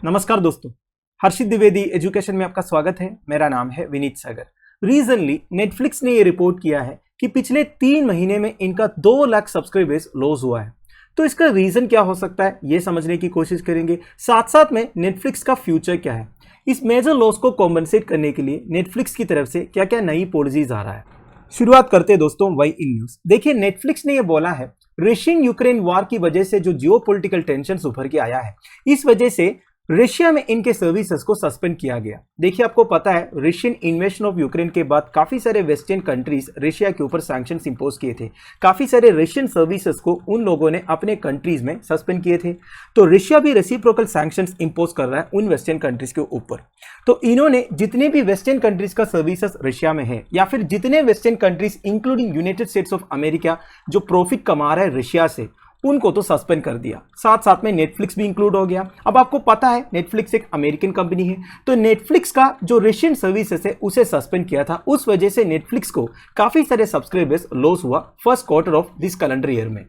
नमस्कार दोस्तों, हर्षित द्विवेदी एजुकेशन में आपका स्वागत है। मेरा नाम है विनीत सागर। रीजनली नेटफ्लिक्स ने ये रिपोर्ट किया है कि पिछले 3 महीने में इनका 2 लाख सब्सक्राइबर्स लॉस हुआ है। तो इसका रीजन क्या हो सकता है ये समझने की कोशिश करेंगे। साथ साथ में नेटफ्लिक्स का फ्यूचर क्या है, इस मेजर लॉस को कॉम्पनसेट करने के लिए नेटफ्लिक्स की तरफ से क्या क्या नई पॉलिसीज आ रहा है। शुरुआत करते हैं दोस्तों वाई इन न्यूज। देखिए, नेटफ्लिक्स ने यह बोला है रशियन यूक्रेन वॉर की वजह से जो जियोपॉलिटिकल टेंशन उभर के आया है, इस वजह से रशिया में इनके सर्विसेज को सस्पेंड किया गया। देखिए, आपको पता है रशियन इन्वेशन ऑफ यूक्रेन के बाद काफी सारे वेस्टर्न कंट्रीज रशिया के ऊपर सैंक्शंस इंपोज किए थे। काफी सारे रशियन सर्विसेज को उन लोगों ने अपने कंट्रीज में सस्पेंड किए थे। तो रशिया भी रेसिप्रोकल सैंक्शंस इंपोज कर रहा है उन वेस्टर्न कंट्रीज के ऊपर। तो इन्होंने जितने भी वेस्टर्न कंट्रीज का सर्विसेज रशिया में है, या फिर जितने western countries including United states of America जो प्रॉफिट कमा रहा है रशिया से, उनको तो सस्पेंड कर दिया। साथ साथ में नेटफ्लिक्स भी इंक्लूड हो गया। अब आपको पता है नेटफ्लिक्स एक अमेरिकन कंपनी है, तो नेटफ्लिक्स का जो रशियन सर्विसेज है उसे सस्पेंड किया था। उस वजह से नेटफ्लिक्स को काफी सारे सब्सक्राइबर्स लॉस हुआ first quarter of this calendar year में।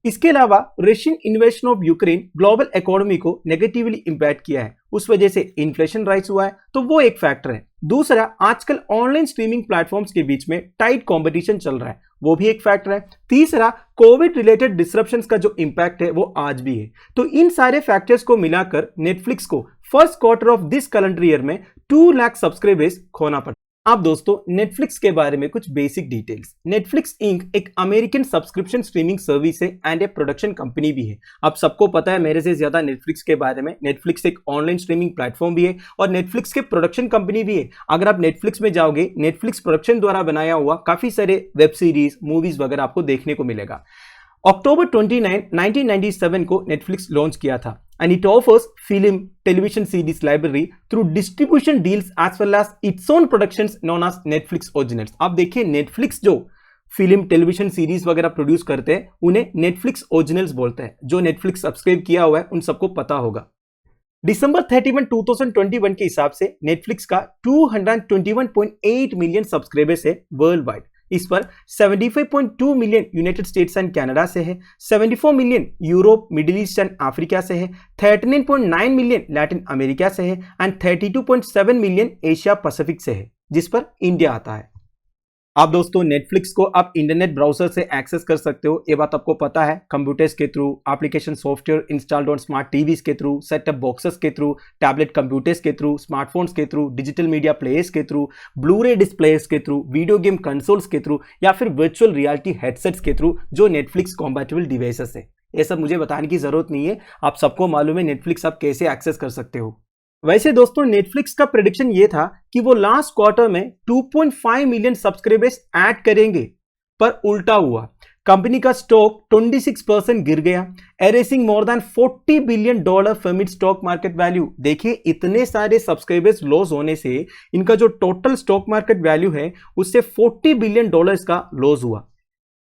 इसके अलावा Russian इन्वेशन of Ukraine global economy को नेगेटिवली इंपैक्ट किया है, उस वजह से इन्फ्लेशन राइज हुआ है, तो वो एक फैक्टर है। दूसरा, आजकल ऑनलाइन स्ट्रीमिंग प्लेटफॉर्म्स के बीच में टाइट कंपटीशन चल रहा है, वो भी एक फैक्टर है। तीसरा, कोविड रिलेटेड डिसरप्शंस का जो इंपैक्ट है वो आज भी है। तो इन सारे फैक्टर्स को मिलाकर नेटफ्लिक्स को first quarter of this calendar year में 2 लाख सब्सक्राइबर्स खोना पड़ा। अब दोस्तों नेटफ्लिक्स के बारे में कुछ बेसिक डिटेल्स। नेटफ्लिक्स इंक एक अमेरिकन सब्सक्रिप्शन स्ट्रीमिंग सर्विस है एंड ए प्रोडक्शन कंपनी भी है। अब सबको पता है मेरे से ज्यादा नेटफ्लिक्स के बारे में। नेटफ्लिक्स एक ऑनलाइन स्ट्रीमिंग प्लेटफॉर्म भी है और नेटफ्लिक्स के प्रोडक्शन कंपनी भी है। अगर आप नेटफ्लिक्स में जाओगे, नेटफ्लिक्स प्रोडक्शन द्वारा बनाया हुआ काफी सारे वेब सीरीज, मूवीज वगैरह आपको देखने को मिलेगा। अक्टूबर 29, 1997 को नेटफ्लिक्स लॉन्च किया था and it offers film, television series library through distribution deals as well as its own productions known as Netflix Originals। आप देखिए, नेटफ्लिक्स जो फिल्म, टेलीविजन सीरीज वगैरह प्रोड्यूस करते हैं उन्हें नेटफ्लिक्स ओरिजिनल्स बोलते हैं। जो नेटफ्लिक्स सब्सक्राइब किया हुआ है उन सबको पता होगा। दिसंबर 31, 2021 के हिसाब से नेटफ्लिक्स का 221.8 मिलियन सब्सक्राइबर्स है वर्ल्ड वाइड। इस पर 75.2 million United states and Canada से है, 74 million Europe, middle east and Africa से है, 39.9 मिलियन लैटिन अमेरिका से है एंड 32.7 मिलियन एशिया पैसिफिक से है, जिस पर इंडिया आता है। आप दोस्तों नेटफ्लिक्स को आप इंटरनेट ब्राउजर से एक्सेस कर सकते हो, ये बात आपको पता है। कंप्यूटर्स के through, application software installed on smart TVs के थ्रू, सेटअप बॉक्सेस के थ्रू, टैबलेट कंप्यूटर्स के थ्रू, स्मार्टफोन्स के थ्रू, डिजिटल मीडिया प्लेयर्स के थ्रू, ब्लूरे डिस्प्लेयर्स के थ्रू, वीडियो गेम कंसोल्स के थ्रू, या फिर वर्चुअल रियलिटी हेडसेट्स के थ्रू जो नेटफ्लिक्स कॉम्पैटिबल डिवाइसेस है। ये सब मुझे बताने की जरूरत नहीं है, आप सबको मालूम है नेटफ्लिक्स आप कैसे एक्सेस कर सकते हो। वैसे दोस्तों नेटफ्लिक्स का प्रेडिक्शन ये था कि वो लास्ट क्वार्टर में 2.5 मिलियन सब्सक्राइबर्स ऐड करेंगे, पर उल्टा हुआ। कंपनी का स्टॉक 26% गिर गया, erasing more than $40 billion from its stock market value. देखिए, इतने सारे सब्सक्राइबर्स लॉस होने से इनका जो टोटल स्टॉक मार्केट वैल्यू है उससे $40 बिलियन का लॉस हुआ।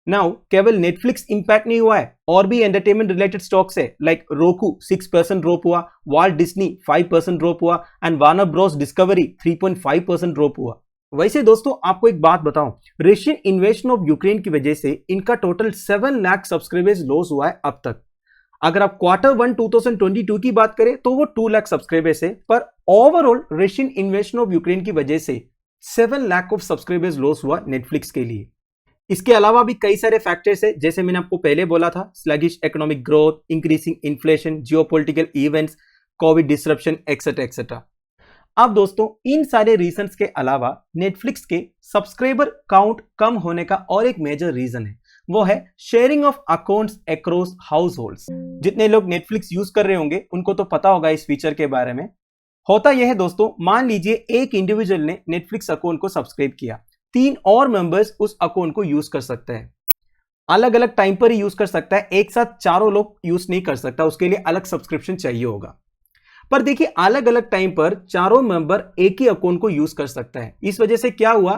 नाउ केवल नेटफ्लिक्स इंपैक्ट नहीं हुआ है, और भी एंटरटेनमेंट रिलेटेड स्टॉक्स है लाइक रोकू 6% ड्रॉप हुआ, वाल्ट डिज्नी 5% ड्रॉप हुआ and Warner Bros discovery 3.5% drop हुआ। वैसे दोस्तों आपको एक बात बताऊं, रशियन इन्वेशन ऑफ यूक्रेन की वजह से इनका टोटल 7 लाख सब्सक्राइबर्स लॉस हुआ है अब तक। अगर आप Q1 2022 की बात करें तो वो 2 लाख सब्सक्राइबर्स है, पर ओवरऑल रशियन इन्वेशन ऑफ यूक्रेन की वजह से 7 लाख ऑफ सब्सक्राइबर्स लॉस हुआ नेटफ्लिक्स के लिए। इसके अलावा भी कई सारे फैक्टर्स है, जैसे मैंने आपको पहले बोला था, sluggish economic growth, increasing inflation, geopolitical events, Covid disruption etcetera etcetera. अब दोस्तों इन सारे रीजंस के अलावा नेटफ्लिक्स के सब्सक्राइबर काउंट कम होने का और एक मेजर रीजन है, वो है sharing of accounts across house holds. जितने लोग नेटफ्लिक्स यूज कर रहे होंगे उनको तो पता होगा इस फीचर के बारे में। होता यह है दोस्तों, मान लीजिए एक इंडिविजुअल ने नेटफ्लिक्स अकाउंट को सब्सक्राइब किया, 3 और मेंबर्स उस अकाउंट को यूज कर सकते हैं। अलग अलग टाइम पर ही यूज कर सकता है, एक साथ चारों लोग यूज नहीं कर सकता, उसके लिए अलग सब्सक्रिप्शन चाहिए होगा। पर देखिए, अलग अलग टाइम पर चारों मेंबर एक ही अकाउंट को यूज कर सकता है। इस वजह से क्या हुआ,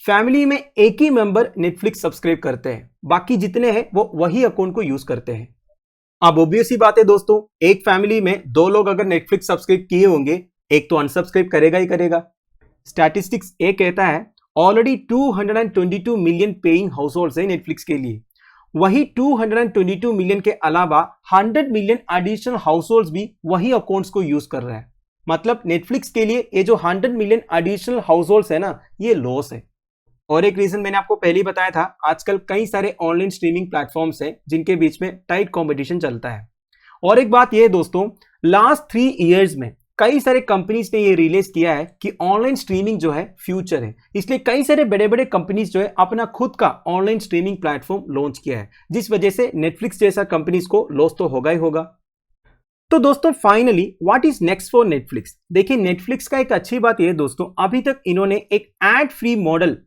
फैमिली में एक ही मेंबर नेटफ्लिक्स सब्सक्राइब करते हैं, बाकी जितने हैं वो वही अकाउंट को यूज करते हैं। अब ऑब्वियस ही बात है दोस्तों, एक फैमिली में 2 लोग अगर नेटफ्लिक्स सब्सक्राइब किए होंगे, एक तो अनसब्सक्राइब करेगा ही करेगा। स्टैटिस्टिक्स ये कहता है already 222 million paying house holds है नेटफ्लिक्स के लिए। वही 222 मिलियन के अलावा 100 मिलियन एडिशनल हाउस होल्ड्स भी वही अकाउंट्स को यूज कर रहे हैं। मतलब नेटफ्लिक्स के लिए ये जो 100 मिलियन एडिशनल हाउस होल्ड्स है ना, ये लॉस है। और एक रीजन मैंने आपको पहले ही बताया था, आजकल कई सारे ऑनलाइन स्ट्रीमिंग प्लेटफॉर्म्स हैं जिनके बीच में टाइट कंपटीशन चलता है। और एक बात ये है दोस्तों, लास्ट 3 इयर्स में कई सारे कंपनीज ने ये रियलाइज किया है कि ऑनलाइन स्ट्रीमिंग जो है फ्यूचर है, इसलिए कई सारे बड़े बड़े कंपनीज जो है अपना खुद का ऑनलाइन स्ट्रीमिंग प्लेटफॉर्म लॉन्च किया है, जिस वजह से नेटफ्लिक्स जैसा कंपनीज को लॉस तो होगा ही होगा। तो दोस्तों finally what is next for Netflix? देखिए नेटफ्लिक्स का एक अच्छी बात यह है दोस्तों, अभी तक इन्होंने एक एड फ्री मॉडल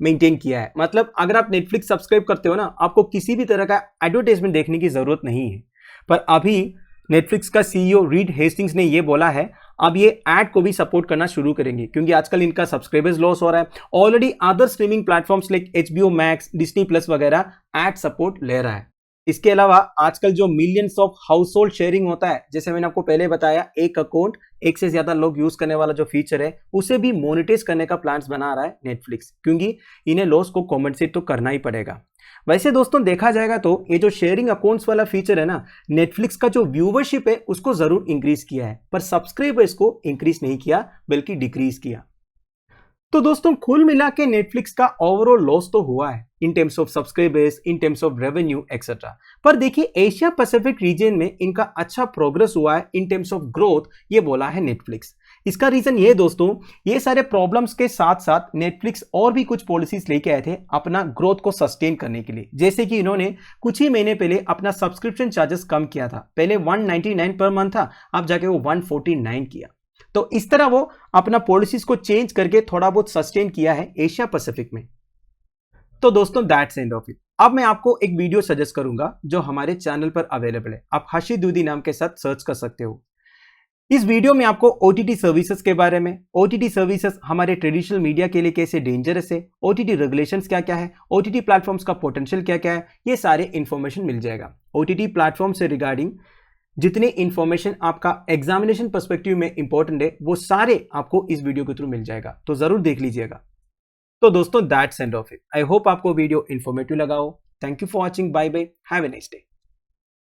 मेंटेन किया है। मतलब अगर आप नेटफ्लिक्स सब्सक्राइब करते हो ना, आपको किसी भी तरह का एडवर्टाइजमेंट देखने की जरूरत नहीं है। पर अभी नेटफ्लिक्स का सीईओ रीड हेस्टिंग्स ने यह बोला है, अब ये ऐड को भी सपोर्ट करना शुरू करेंगे, क्योंकि आजकल इनका सब्सक्राइबर्स लॉस हो रहा है। Already other streaming platforms like HBO max, Disney plus वगैरह ऐड सपोर्ट ले रहा है। इसके अलावा आजकल जो millions of house hold sharing होता है, जैसे मैंने आपको पहले बताया, एक अकाउंट एक से ज्यादा लोग यूज करने वाला जो फीचर है, उसे भी मोनेटाइज करने का प्लान्स बना रहा है नेटफ्लिक्स, क्योंकि इन्हें लॉस को कॉम्पेंसेट तो करना ही पड़ेगा। वैसे दोस्तों देखा जाएगा तो ये जो शेयरिंग अकाउंट्स वाला फीचर है ना, नेटफ्लिक्स का जो व्यूवरशिप है उसको जरूर इंक्रीज किया है, पर सब्सक्राइबर्स को इंक्रीज नहीं किया बल्कि डिक्रीज किया। तो दोस्तों कुल मिला के नेटफ्लिक्स का ओवरऑल लॉस तो हुआ है in terms of subscribers, in terms of revenue etcetera. पर देखिए एशिया पैसिफिक रीजन में इनका अच्छा प्रोग्रेस हुआ है इन टर्म्स ऑफ ग्रोथ, ये बोला है नेटफ्लिक्स। इसका रीजन ये दोस्तों, ये सारे प्रॉब्लम्स के साथ साथ नेटफ्लिक्स और भी कुछ पॉलिसीज लेके आए थे अपना ग्रोथ को सस्टेन करने के लिए। जैसे कि इन्होंने कुछ ही महीने पहले अपना सब्सक्रिप्शन चार्जेस कम किया था, पहले 199 पर मंथ था, अब जाके वो 149 किया। तो इस तरह वो अपना पॉलिसीज को चेंज करके थोड़ा बहुत सस्टेन किया है एशिया पैसिफिक में। तो दोस्तों दैट्स एंड ऑफ इट। अब मैं आपको एक वीडियो सजेस्ट करूंगा जो हमारे चैनल पर अवेलेबल है, आप हर्षित द्विवेदी नाम के साथ सर्च कर सकते हो। इस वीडियो में आपको OTT सर्विसेज के बारे में, OTT सर्विसेज हमारे ट्रेडिशनल मीडिया के लिए कैसे डेंजरस है, OTT रेगुलेशंस क्या क्या है, OTT प्लेटफॉर्म्स का पोटेंशियल क्या क्या है, ये सारे इंफॉर्मेशन मिल जाएगा। OTT प्लेटफॉर्म से रिगार्डिंग जितने इंफॉर्मेशन आपका एग्जामिनेशन पर्सपेक्टिव में इंपॉर्टेंट है, वो सारे आपको इस वीडियो के थ्रू मिल जाएगा, तो जरूर देख लीजिएगा। तो दोस्तों that's end of it. I hope आपको वीडियो इंफॉर्मेटिव लगा हो। Thank you for watching. Bye bye, have a nice day.